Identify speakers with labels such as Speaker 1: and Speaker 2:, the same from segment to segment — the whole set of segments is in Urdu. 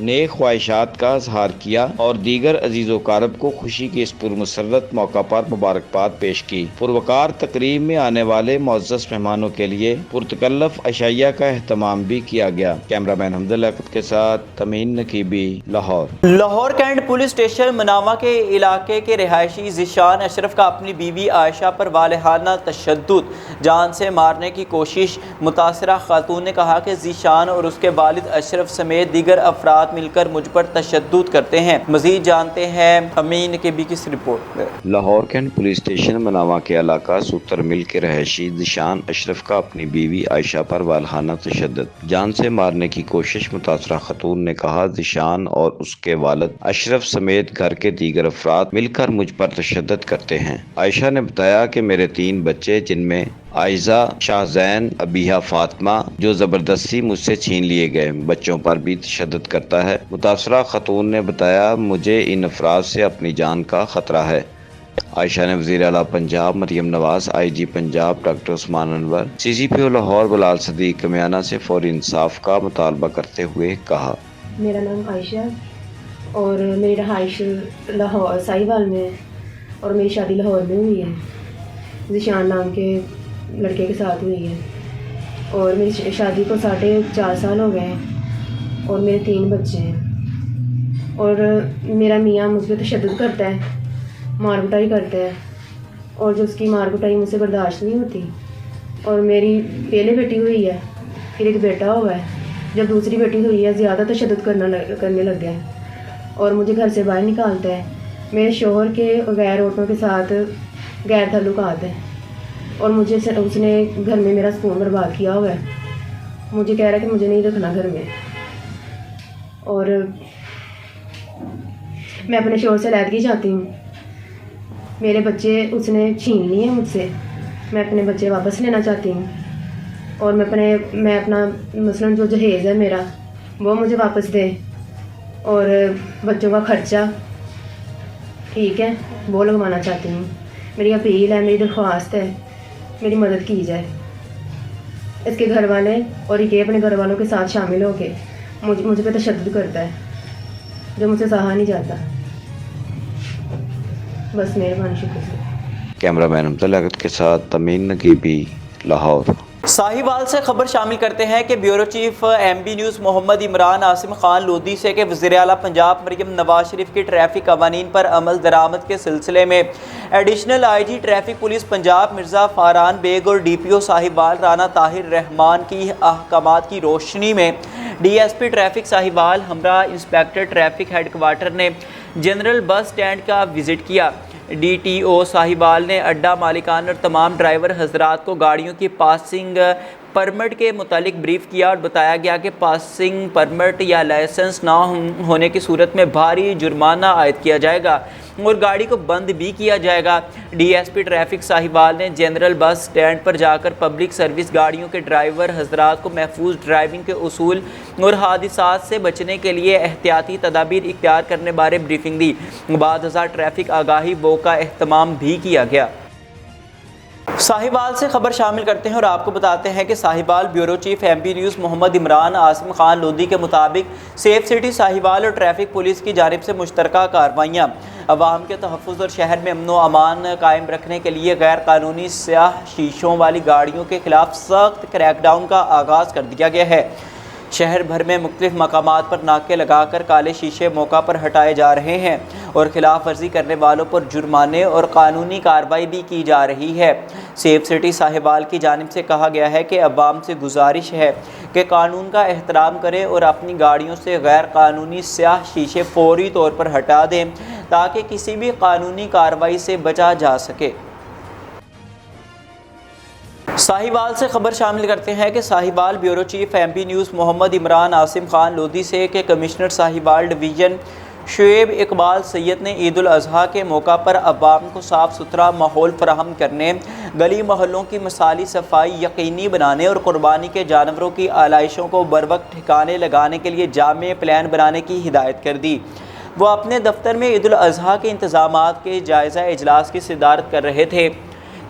Speaker 1: نیک خواہشات کا اظہار کیا اور دیگر عزیز و اقارب کو خوشی کے اس پرمسرت موقع پر مبارکباد پیش کی۔ پروقار تقریب میں آنے والے معزز مہمانوں کے لیے پرتکلف اشیاء کا اہتمام بھی کیا گیا۔ کیمرہ مین حمد اللہ کے ساتھ Tamim Naqibi, Lahore.
Speaker 2: Lahore cantt police station Manawa کے علاقے کے رہائشی ذیشان اشرف کا اپنی بیوی عائشہ پر والہانہ تشدد، جان سے مارنے کی کوشش۔ متاثرہ خاتون نے کہا کہ ذیشان اور اس کے والد اشرف سمیت دیگر افراد مل کر مجھ پر تشدد کرتے ہیں۔ مزید جانتے ہیں امین کیبی کی رپورٹ میں۔
Speaker 1: Lahore cantt police station Manawa کے علاقہ سوتر مل کے رہائشی ذیشان اشرف کا اپنی بیوی عائشہ پر والہانہ تشدد، جان سے مارنے کی کوشش۔ متاثرہ خاتون نے کہا ذیشان اور اس کے والد اشرف سمیت گھر کے دیگر افراد مل کر مجھ پر تشدد کرتے ہیں۔ عائشہ نے بتایا کہ میرے 3 بچے جن میں عائزہ، شاہزین، ابیہا، فاطمہ جو زبردستی مجھ سے چھین لیے گئے، بچوں پر بھی تشدد کرتا ہے۔ متاثرہ خاتون نے بتایا مجھے ان افراد سے اپنی جان کا خطرہ ہے۔ عائشہ نے وزیر اعلیٰ پنجاب مریم نواز، آئی جی پنجاب ڈاکٹر عثمان انور، سی سی پی او لاہور بلال صدیق کمیانہ سے فوری انصاف کا مطالبہ کرتے ہوئے کہا،
Speaker 3: میرا نام عائشہ اور میری رہائش لاہور ساہیوال میں ہے اور میری شادی لاہور میں ہوئی ہے، ذیشان نام کے لڑکے کے ساتھ ہوئی ہے اور میری شادی کو 4.5 سال ہو گئے ہیں اور میرے 3 بچے ہیں اور میرا میاں مجھ پہ تشدد کرتا ہے، مار کٹائی کرتا ہے اور جو اس کی مار کٹائی مجھ سے برداشت نہیں ہوتی۔ اور میری پہلے بیٹی ہوئی ہے، پھر ایک بیٹا ہوا ہے، جب دوسری بیٹی ہوئی ہے زیادہ تشدد کرنے لگ گیا ہے اور مجھے گھر سے باہر نکالتا ہے۔ میرے شوہر کے غیر عورتوں کے ساتھ غیر تعلقات ہیں اور مجھے اس نے گھر میں میرا سکون برباد کیا ہوا ہے، مجھے کہہ رہا ہے کہ مجھے نہیں رکھنا گھر میں اور میں اپنے شوہر سے علیحدگی چاہتی ہوں۔ میرے بچے اس نے چھین لیے ہیں مجھ سے، میں اپنے بچے واپس لینا چاہتی ہوں اور میں اپنا مثلاً جو جہیز ہے میرا وہ مجھے واپس دے اور بچوں کا خرچہ ٹھیک ہے وہ لگوانا چاہتی ہوں۔ میری اپیل ہے، میری درخواست ہے، میری مدد کی جائے۔ اس کے گھر والے اور یہ اپنے گھر والوں کے ساتھ شامل ہو کے مجھ پہ تشدد کرتا ہے جو مجھ سے سہا نہیں جاتا۔ بس مہربانی، شکریہ۔
Speaker 1: کیمرہ مین حمد اللہ کے ساتھ تمیم نقیبی، لاہور۔
Speaker 2: ساہیوال سے خبر شامل کرتے ہیں کہ bureau chief M B news Muhammad Imran Asim Khan Lodhi سے کہ وزیر اعلیٰ پنجاب مریم نواز شریف کی ٹریفک قوانین پر عمل درآمد کے سلسلے میں additional I G traffic police Punjab Mirza Faran Baig اور D P O Sahiwal Rana Tahir Rehman کی احکامات کی روشنی میں D S P traffic Sahiwal ہمراہ انسپیکٹر ٹریفک ہیڈ کوارٹر نے جنرل بس اسٹینڈ کا وزٹ کیا۔ ڈی ٹی او ساہیوال نے اڈا مالکان اور تمام ڈرائیور حضرات کو گاڑیوں کی پاسنگ پرمٹ کے متعلق بریف کیا اور بتایا گیا کہ پاسنگ پرمٹ یا لائسنس نہ ہونے کی صورت میں بھاری جرمانہ عائد کیا جائے گا اور گاڑی کو بند بھی کیا جائے گا۔ D S P traffic Sahiwal نے جنرل بس اسٹینڈ پر جا کر پبلک سروس گاڑیوں کے ڈرائیور حضرات کو محفوظ ڈرائیونگ کے اصول اور حادثات سے بچنے کے لیے احتیاطی تدابیر اختیار کرنے بارے بریفنگ دی۔ بعد ازاں ٹریفک آگاہی وہ کا اہتمام بھی کیا گیا۔ ساہیوال سے خبر شامل کرتے ہیں اور آپ کو بتاتے ہیں کہ Sahiwal bureau chief M P news Muhammad Imran Asim Khan Lodhi کے مطابق سیف سٹی ساہیوال اور ٹریفک پولیس کی جانب سے مشترکہ کارروائیاں عوام کے تحفظ اور شہر میں امن و امان قائم رکھنے کے لیے غیر قانونی سیاہ شیشوں والی گاڑیوں کے خلاف سخت کریک ڈاؤن کا آغاز کر دیا گیا ہے۔ شہر بھر میں مختلف مقامات پر ناکے لگا کر کالے شیشے موقع پر ہٹائے جا رہے ہیں اور خلاف ورزی کرنے والوں پر جرمانے اور قانونی کارروائی بھی کی جا رہی ہے۔ سیف سٹی ساہیوال کی جانب سے کہا گیا ہے کہ عوام سے گزارش ہے کہ قانون کا احترام کریں اور اپنی گاڑیوں سے غیر قانونی سیاہ شیشے فوری طور پر ہٹا دیں تاکہ کسی بھی قانونی کارروائی سے بچا جا سکے۔ ساہیوال سے خبر شامل کرتے ہیں کہ Sahiwal bureau chief M P news Muhammad Imran Asim Khan Lodhi سے کہ کمشنر ساہیوال ڈویژن شعیب اقبال سید نے عید الاضحیٰ کے موقع پر عوام کو صاف ستھرا ماحول فراہم کرنے، گلی محلوں کی مثالی صفائی یقینی بنانے اور قربانی کے جانوروں کی آلائشوں کو بروقت ٹھکانے لگانے کے لیے جامع پلان بنانے کی ہدایت کر دی۔ وہ اپنے دفتر میں عید الاضحیٰ کے انتظامات کے جائزہ اجلاس کی صدارت کر رہے تھے۔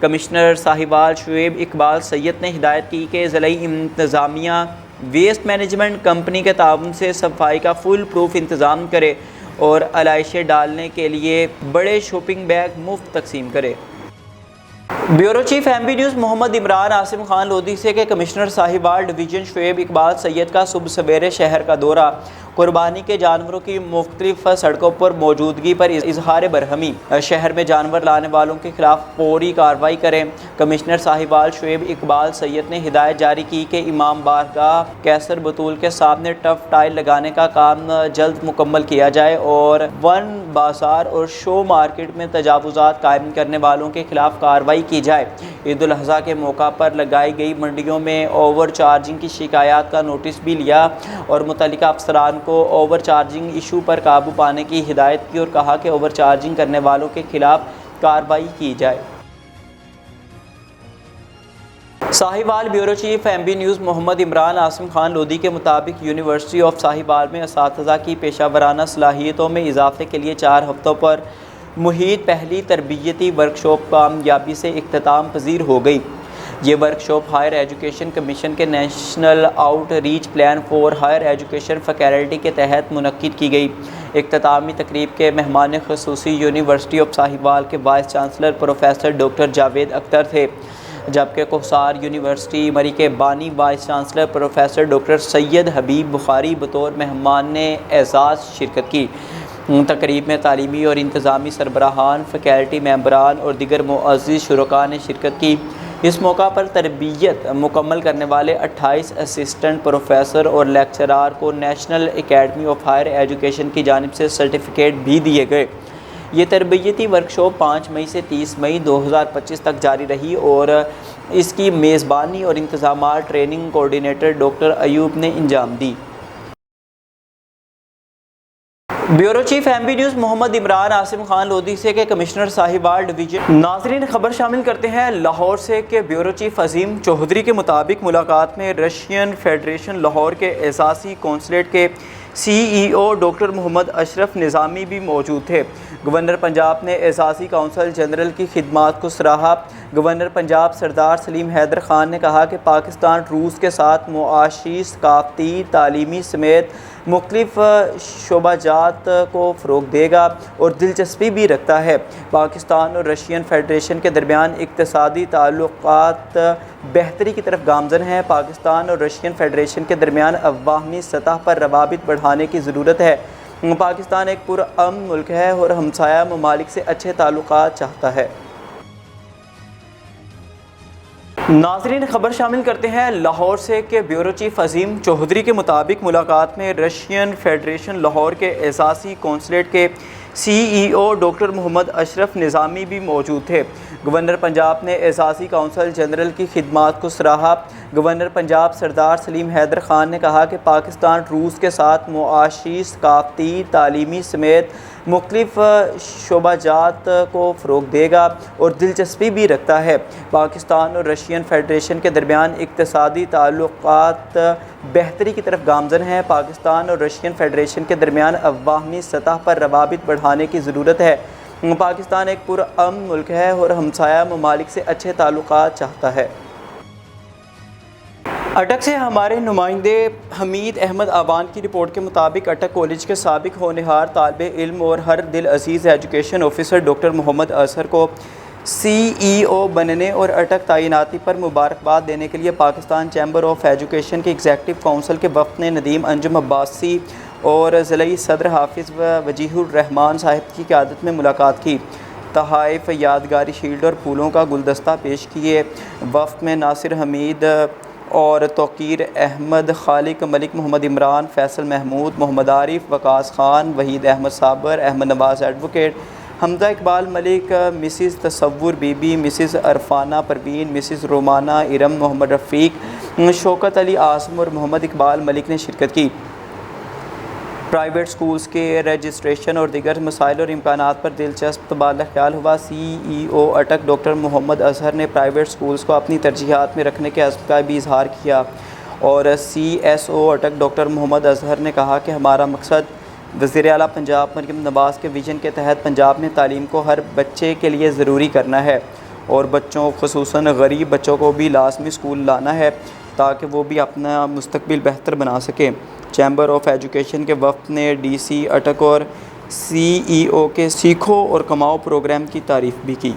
Speaker 2: کمشنر ساہیوال شعیب اقبال سید نے ہدایت کی کہ ضلعی انتظامیہ ویسٹ مینجمنٹ کمپنی کے تعاون سے صفائی کا فل پروف انتظام کرے اور علائشیں ڈالنے کے لیے بڑے شاپنگ بیگ مفت تقسیم کرے۔ Bureau chief M B news Muhammad Imran Asim Khan Lodhi سے کہ کمشنر ساہیوال ڈویژن شعیب اقبال سید کا صبح سویرے شہر کا دورہ، قربانی کے جانوروں کی مختلف سڑکوں پر موجودگی پر اظہار برہمی، شہر میں جانور لانے والوں کے خلاف فوری کارروائی کریں۔ کمشنر ساہیوال شعیب اقبال سید نے ہدایت جاری کی کہ امام بارگاہ کیسر بطول کے سامنے ٹف ٹائل لگانے کا کام جلد مکمل کیا جائے اور ون بازار اور شو مارکیٹ میں تجاوزات قائم کرنے والوں کے خلاف کارروائی کی جائے۔ عید الاضحیٰ کے موقع پر لگائی گئی منڈیوں میں اوور چارجنگ کی شکایات کا نوٹس بھی لیا اور متعلقہ افسران کو اوور چارجنگ ایشو پر قابو پانے کی ہدایت کی اور کہا کہ اوور چارجنگ کرنے والوں کے خلاف کارروائی کی جائے۔ Sahiwal bureau chief M B news Muhammad Imran Asim Khan Lodhi کے مطابق یونیورسٹی آف ساہیوال میں اساتذہ کی پیشہ ورانہ صلاحیتوں میں اضافے کے لیے 4 ہفتوں پر محیط پہلی تربیتی ورکشاپ کامیابی سے اختتام پذیر ہو گئی۔ یہ ورکشاپ ہائر ایجوکیشن کمیشن کے national outreach plan for higher education faculty کے تحت منعقد کی گئی۔ اختتامی تقریب کے مہمان خصوصی یونیورسٹی آف ساہیوال کے vice chancellor professor doctor Javed Akhtar تھے، جبکہ کوہسار یونیورسٹی مری کے بانی وائس چانسلر پروفیسر ڈاکٹر سید حبیب بخاری بطور مہمان اعزاز شرکت کی۔ تقریب میں تعلیمی اور انتظامی سربراہان، فیکلٹی ممبران اور دیگر معزز شرکاء نے شرکت کی۔ اس موقع پر تربیت مکمل کرنے والے 28 اسسٹنٹ پروفیسر اور لیکچرار کو national academy of higher education کی جانب سے سرٹیفکیٹ بھی دیے گئے۔ یہ تربیتی ورکشاپ 5 مئی سے 30 مئی 2025 تک جاری رہی اور اس کی میزبانی اور انتظامات ٹریننگ کوآرڈینیٹر ڈاکٹر ایوب نے انجام دی۔ Bureau chief M B news Muhammad Imran Asim Khan Lodhi سے کہ کمشنر ساہیوال ڈویژن۔ ناظرین، خبر شامل کرتے ہیں لاہور سے کہ بیورو چیف عظیم چودھری کے مطابق ملاقات میں رشین فیڈریشن لاہور کے اعزازی کونسلیٹ کے سی ای او ڈاکٹر محمد اشرف نظامی بھی موجود تھے۔ گورنر پنجاب نے اعزازی کونسل جنرل کی خدمات کو سراہا۔ گورنر پنجاب سردار سلیم حیدر خان نے کہا کہ پاکستان روس کے ساتھ معاشی، ثقافتی، تعلیمی سمیت مختلف شعبہ جات کو فروغ دے گا اور دلچسپی بھی رکھتا ہے۔ پاکستان اور رشین فیڈریشن کے درمیان اقتصادی تعلقات بہتری کی طرف گامزن ہیں۔ پاکستان اور رشین فیڈریشن کے درمیان عوامی سطح پر روابط بڑھانے کی ضرورت ہے۔ پاکستان ایک پرامن ملک ہے اور ہمسایہ ممالک سے اچھے تعلقات چاہتا ہے۔ ناظرین، خبر شامل کرتے ہیں لاہور سے کہ بیورو چیف عظیم چودھری کے مطابق ملاقات میں رشین فیڈریشن لاہور کے اعزازی کونسلیٹ کے سی ای او ڈاکٹر محمد اشرف نظامی بھی موجود تھے۔ گورنر پنجاب نے اعزازی کونسل جنرل کی خدمات کو سراہا۔ گورنر پنجاب سردار سلیم حیدر خان نے کہا کہ پاکستان روس کے ساتھ معاشی، ثقافتی، تعلیمی سمیت مختلف شعبہ جات کو فروغ دے گا اور دلچسپی بھی رکھتا ہے۔ پاکستان اور رشین فیڈریشن کے درمیان اقتصادی تعلقات بہتری کی طرف گامزن ہیں۔ پاکستان اور رشین فیڈریشن کے درمیان عوامی سطح پر روابط بڑھانے کی ضرورت ہے۔ پاکستان ایک پرامن ملک ہے اور ہمسایہ ممالک سے اچھے تعلقات چاہتا ہے۔ اٹک سے ہمارے نمائندے حمید احمد آوان کی رپورٹ کے مطابق اٹک کالج کے سابق ہونہار طالب علم اور ہر دل عزیز ایجوکیشن آفیسر ڈاکٹر محمد اظہر کو سی ای او بننے اور اٹک تعیناتی پر مبارکباد دینے کے لیے پاکستان چیمبر آف ایجوکیشن کے ایگزیکٹو کونسل کے وفد نے ندیم انجم عباسی اور ضلعی صدر حافظ وجیہ الرحمان صاحب کی قیادت میں ملاقات کی۔ تحائف یادگاری شیلڈ اور پھولوں کا گلدستہ پیش کیے۔ وفد میں ناصر حمید اور Tauqeer Ahmed, Khaliq Malik, Muhammad Imran, Faisal Mahmood, Muhammad Arif, Waqas Khan, Waheed Ahmed Sabir, Ahmed Nawaz advocate, Hamza Iqbal Malik, Mrs Tasawur Bibi, Mrs Irfana Parveen, Mrs Romana Iram, Muhammad Rafiq, Shaukat Ali Azam اور محمد اقبال ملک نے شرکت کی۔ پرائیویٹ سکولز کے رجسٹریشن اور دیگر مسائل اور امکانات پر دلچسپ تبادلہ خیال ہوا۔ سی ای او اٹک ڈاکٹر محمد اظہر نے پرائیویٹ سکولز کو اپنی ترجیحات میں رکھنے کے عزم کا بھی اظہار کیا اور سی ایس او اٹک ڈاکٹر محمد اظہر نے کہا کہ ہمارا مقصد وزیر اعلیٰ پنجاب مریم نواز کے ویژن کے تحت پنجاب میں تعلیم کو ہر بچے کے لیے ضروری کرنا ہے اور بچوں خصوصاً غریب بچوں کو بھی لازمی اسکول لانا ہے۔ تاکہ وہ بھی اپنا مستقبل بہتر بنا سکیں۔ چیمبر آف ایجوکیشن کے وفد نے ڈی سی اٹک اور سی ای او کے سیکھو اور کماؤ پروگرام کی تعریف بھی کی۔